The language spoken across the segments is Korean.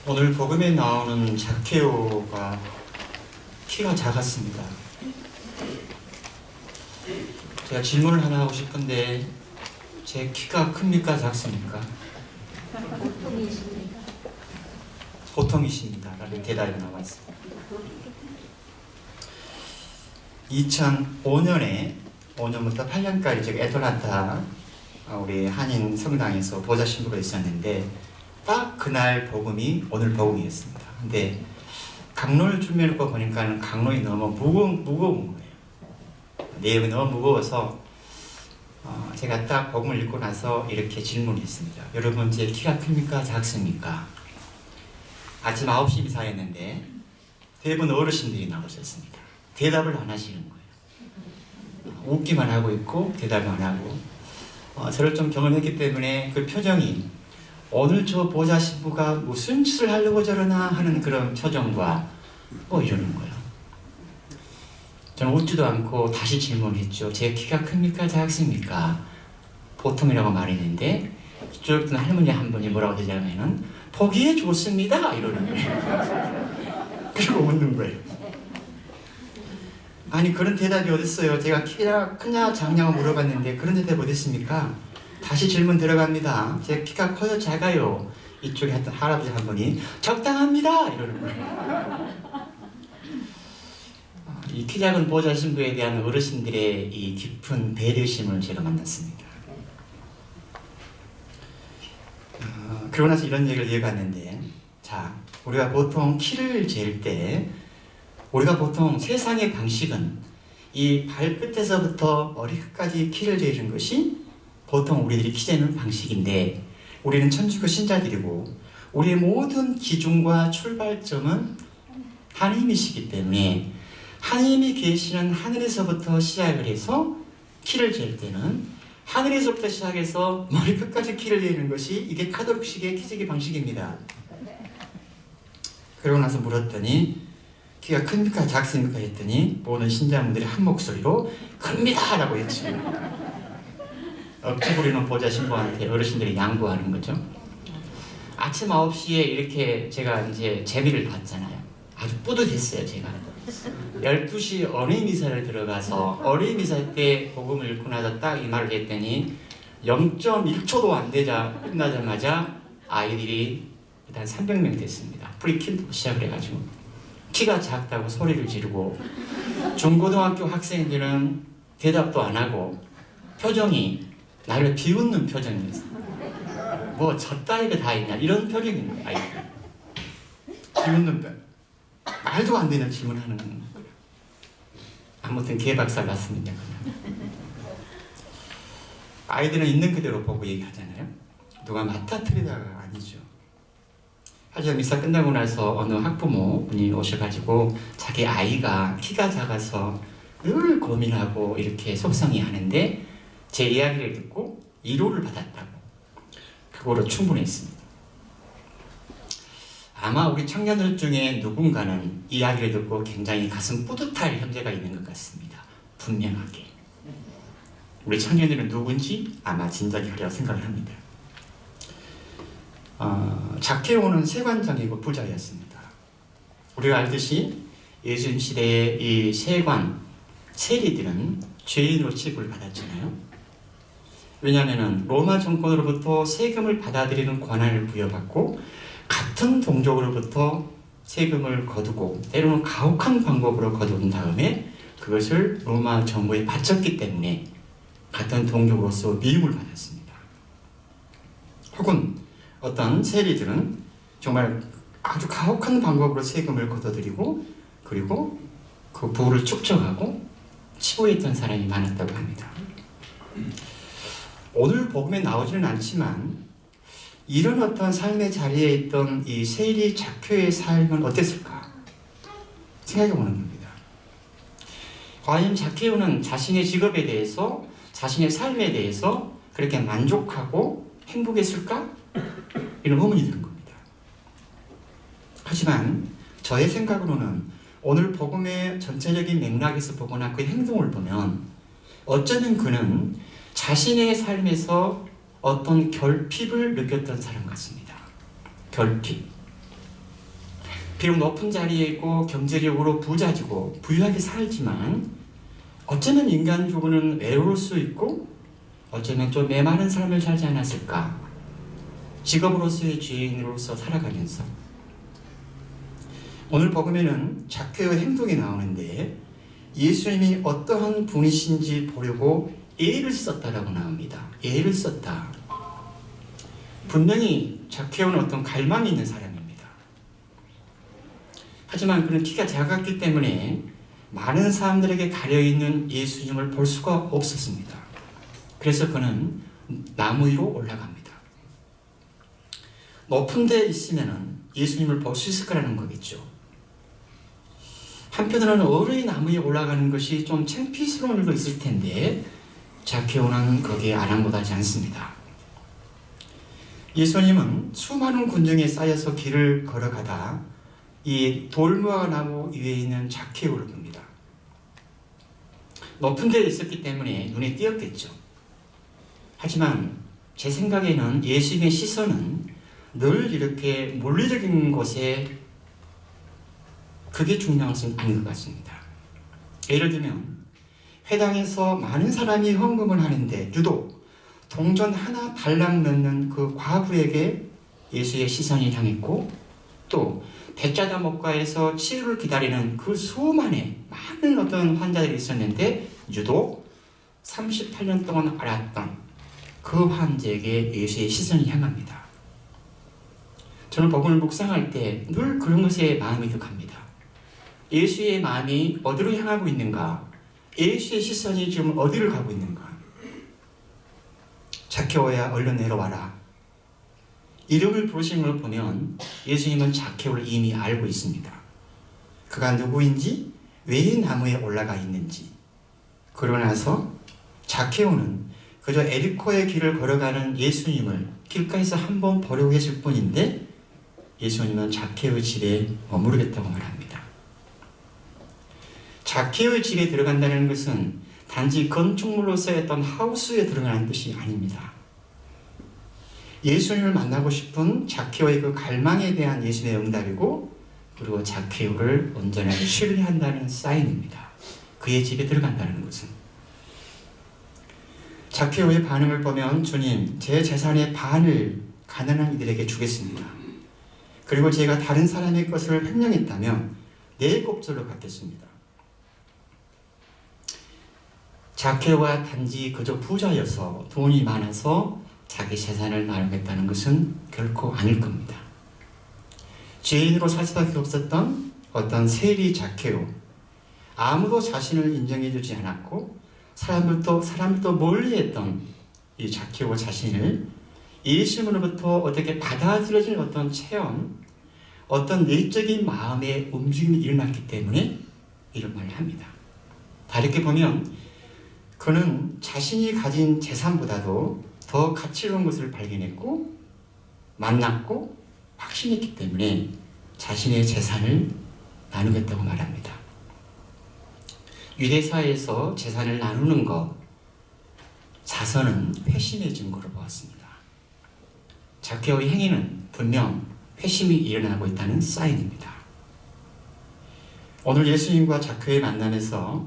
오늘 복음에 나오는 zak케오가 키가 작았습니다. 제가 질문을 하나 하고 싶은데 제 키가 큽니까 작습니까? 보통이십니다. 보통이십니다. 라는 대답이 나와 있습니다. 2005년에 5년부터 8년까지 제가 애틀란타 우리 한인 성당에서 보좌 신부가 있었는데 딱 그날 복음이 오늘 복음이었습니다. 근데 강론을 준비해놓고 보니까 강론이 너무 무거운 거예요. 내용이 너무 무거워서 제가 딱 복음을 읽고 나서 이렇게 질문했습니다. 여러분 제 키가 큽니까 작습니까? 아침 9시 미사였는데 대부분 어르신들이 나오셨습니다. 대답을 안 하시는 거예요. 웃기만 하고 있고 대답을 안 하고 저를 좀 경험했기 때문에 그 표정이 오늘 저 보좌 신부가 무슨 짓을 하려고 저러나 하는 그런 표정과 이러는 거예요. 저는 웃지도 않고 다시 질문했죠. 제 키가 큽니까 작습니까? 보통이라고 말했는데 이쪽 할머니 한 분이 뭐라고 하냐면은 보기에 좋습니다 이러는 거예요. 그리고 웃는 거예요. 아니 그런 대답이 어딨어요. 제가 키가 크냐 작냐고 물어봤는데 그런 대답이 어딨습니까? 다시 질문 들어갑니다. 제 키가 커요 작아요? 이쪽에 했던 할아버지 한 분이 적당합니다 이러는 거예요. 이 키 작은 보좌 신부에 대한 어르신들의 이 깊은 배려심을 제가 만났습니다. 그러고 나서 이런 얘기를 이어갔는데, 자, 우리가 보통 키를 잴 때, 우리가 보통 세상의 방식은 이 발끝에서부터 머리끝까지 키를 재는 것이 보통 우리들이 키 재는 방식인데, 우리는 천주교 신자들이고, 우리의 모든 기준과 출발점은 하나님이시기 때문에, 하나님이 계시는 하늘에서부터 시작을 해서 키를 잴 때는 하늘에서부터 시작해서 머리끝까지 키를 재는 것이 이게 카톨릭식의 키재기 방식입니다. 그러고 나서 물었더니 키가 큽니까 작습니까 했더니 모든 신자분들이 한 목소리로 큽니다 라고 했죠. 억지 부리는 보좌 신부한테 어르신들이 양보하는 거죠. 아침 9시에 이렇게 제가 이제 재미를 봤잖아요. 아주 뿌듯했어요 제가. 12시 어린이 미사를 들어가서 어린이 미사 때 복음을 읽고 나서 딱 이 말을 했더니 0.1초도 안 되자 끝나자마자 아이들이 일단 300명 됐습니다. 프리킨부터 시작을 해가지고 키가 작다고 소리를 지르고 중고등학교 학생들은 대답도 안 하고 표정이 나를 비웃는 표정이었어요. 뭐 저따위가 다 있냐 이런 표정인 거예요. 아이들 비웃는 편 말도 안 되는 질문하는 거예요. 아무튼 개박살 났습니다. 아이들은 있는 그대로 보고 얘기하잖아요. 누가 맞다트리다가 아니죠. 하지만 미사 끝나고 나서 어느 학부모분이 오셔가지고 자기 아이가 키가 작아서 늘 고민하고 이렇게 속상해하는데 제 이야기를 듣고 위로를 받았다고. 그거로 충분했습니다. 아마 우리 청년들 중에 누군가는 이야기를 듣고 굉장히 가슴 뿌듯할 형제가 있는 것 같습니다. 분명하게. 우리 청년들은 누군지 아마 짐작이 가리라고 생각을 합니다. zak케오는 세관장이고 부자였습니다. 우리가 알듯이 예수님 시대의 이 세리들은 죄인으로 취급을 받았잖아요. 왜냐하면 로마 정권으로부터 세금을 받아들이는 권한을 부여받고 같은 동족으로부터 세금을 거두고 때로는 가혹한 방법으로 거둔 다음에 그것을 로마 정부에 바쳤기 때문에 같은 동족으로서 미움을 받았습니다. 혹은 어떤 세리들은 정말 아주 가혹한 방법으로 세금을 거둬들이고 그리고 그 부를 축적하고 치부했던 사람이 많았다고 합니다. 오늘 복음에 나오지는 않지만 이런 어떤 삶의 자리에 있던 이 세리 zak케오의 삶은 어땠을까 생각해 보는 겁니다. 과연 zak케오는 자신의 직업에 대해서 자신의 삶에 대해서 그렇게 만족하고 행복했을까? 이런 의문이 드는 겁니다. 하지만 저의 생각으로는 오늘 복음의 전체적인 맥락에서 보거나 그 행동을 보면 어쩌면 그는 자신의 삶에서 어떤 결핍을 느꼈던 사람 같습니다. 결핍. 비록 높은 자리에 있고 경제력으로 부자지고 부유하게 살지만 어쩌면 인간적으로는 외로울 수 있고 어쩌면 좀 메마른 삶을 살지 않았을까. 직업으로서의 죄인으로서 살아가면서 오늘 복음에는 zakke오의 행동이 나오는데 예수님이 어떠한 분이신지 보려고 애를 썼다라고 나옵니다. 애를 썼다. 분명히 zakke오는 어떤 갈망이 있는 사람입니다. 하지만 그는 키가 작았기 때문에 많은 사람들에게 가려있는 예수님을 볼 수가 없었습니다. 그래서 그는 나무 위로 올라갑니다. 높은 데 있으면 예수님을 볼 수 있을 거라는 거겠죠. 한편으로는 어른이 나무 위에 올라가는 것이 좀 창피스러운 일도 있을 텐데 zakke오는 거기에 아랑곳하지 않습니다. 예수님은 수많은 군중에 쌓여서 길을 걸어가다 이 돌무화과 나무 위에 있는 zakke오를 봅니다. 높은 데에 있었기 때문에 눈에 띄었겠죠. 하지만 제 생각에는 예수님의 시선은 늘 이렇게 물리적인 곳에 그게 중요한 것은 아닌 것 같습니다. 예를 들면 회당에서 많은 사람이 헌금을 하는데 유독 동전 하나 달랑 넣는 그 과부에게 예수의 시선이 향했고 또 백자다 목가에서 치료를 기다리는 그 수많은 많은 어떤 환자들이 있었는데 유독 38년 동안 앓았던 그 환자에게 예수의 시선이 향합니다. 저는 복음을 묵상할 때 늘 그런 것에 마음이 득합니다. 예수의 마음이 어디로 향하고 있는가? 예수의 시선이 지금 어디를 가고 있는가? zakke오야 얼른 내려와라. 이름을 부르시는 걸 보면 예수님은 zakke오를 이미 알고 있습니다. 그가 누구인지, 왜 나무에 올라가 있는지. 그러고 나서 zakke오는 그저 에리코의 길을 걸어가는 예수님을 길가에서 한번 보려고 했을 뿐인데 예수님은 zakke오의 집에 머무르겠다고 말합니다. zakke오의 집에 들어간다는 것은 단지 건축물로 쓰였던 하우스에 들어가는 뜻이 아닙니다. 예수님을 만나고 싶은 zakke오의 그 갈망에 대한 예수님의 응답이고 그리고 zakke오를 온전하게 신뢰한다는 사인입니다. 그의 집에 들어간다는 것은. zakke오의 반응을 보면 주님, 제 재산의 반을 가난한 이들에게 주겠습니다. 그리고 제가 다른 사람의 것을 횡령했다면 네 곱절로 갚겠습니다. zakke오가 단지 그저 부자여서 돈이 많아서 자기 재산을 나누겠다는 것은 결코 아닐 겁니다. 죄인으로 살 수밖에 없었던 어떤 세리 zakke오, 아무도 자신을 인정해주지 않았고 사람들도 멀리했던 이 zakke오 자신을 예수님으로부터 어떻게 받아들여진 어떤 체험, 어떤 내적인 마음의 움직임이 일어났기 때문에 이런 말을 합니다. 다르게 보면 그는 자신이 가진 재산보다도 더 가치로운 것을 발견했고 만났고 확신했기 때문에 자신의 재산을 나누겠다고 말합니다. 유대사회에서 재산을 나누는 것, 자선은 회심의 증거로 보았습니다. zakke오의 행위는 분명 회심이 일어나고 있다는 사인입니다. 오늘 예수님과 zakke오의 만남에서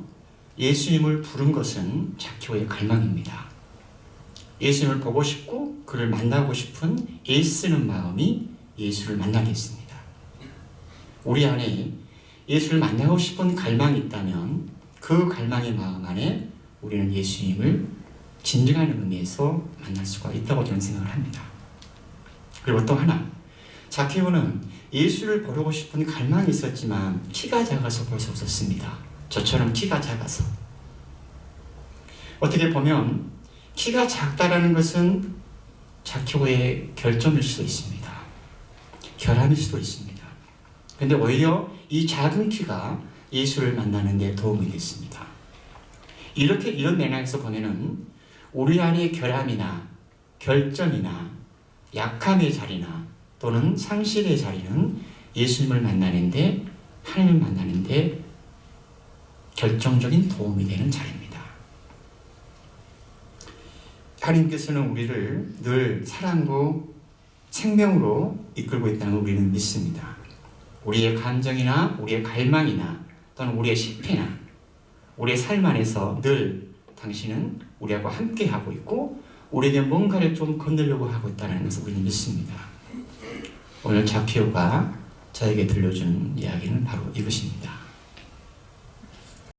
예수님을 부른 것은 zakke오의 갈망입니다. 예수님을 보고 싶고 그를 만나고 싶은 애쓰는 마음이 예수를 만나게 했습니다. 우리 안에 예수를 만나고 싶은 갈망이 있다면 그 갈망의 마음 안에 우리는 예수님을 진정한 의미에서 만날 수가 있다고 저는 생각을 합니다. 그리고 또 하나, zakke오는 예수를 보려고 싶은 갈망이 있었지만 키가 작아서 볼 수 없었습니다. 저처럼 키가 작아서. 어떻게 보면 키가 작다라는 것은 zakke오의 결점일 수도 있습니다. 결함일 수도 있습니다. 그런데 오히려 이 작은 키가 예수를 만나는 데 도움이 됐습니다. 이런 맥락에서 보면은 우리 안의 결함이나 결점이나 약함의 자리나 또는 상실의 자리는 예수님을 만나는데, 하나님을 만나는데 결정적인 도움이 되는 자리입니다. 하나님께서는 우리를 늘 사랑으로 생명으로 이끌고 있다는 걸 우리는 믿습니다. 우리의 감정이나 우리의 갈망이나 또는 우리의 실패나 우리의 삶 안에서 늘 당신은 우리하고 함께하고 있고 우리에게 뭔가를 좀 건너려고 하고 있다는 것을 우리는 믿습니다. 오늘 자키오가 저에게 들려준 이야기는 바로 이것입니다.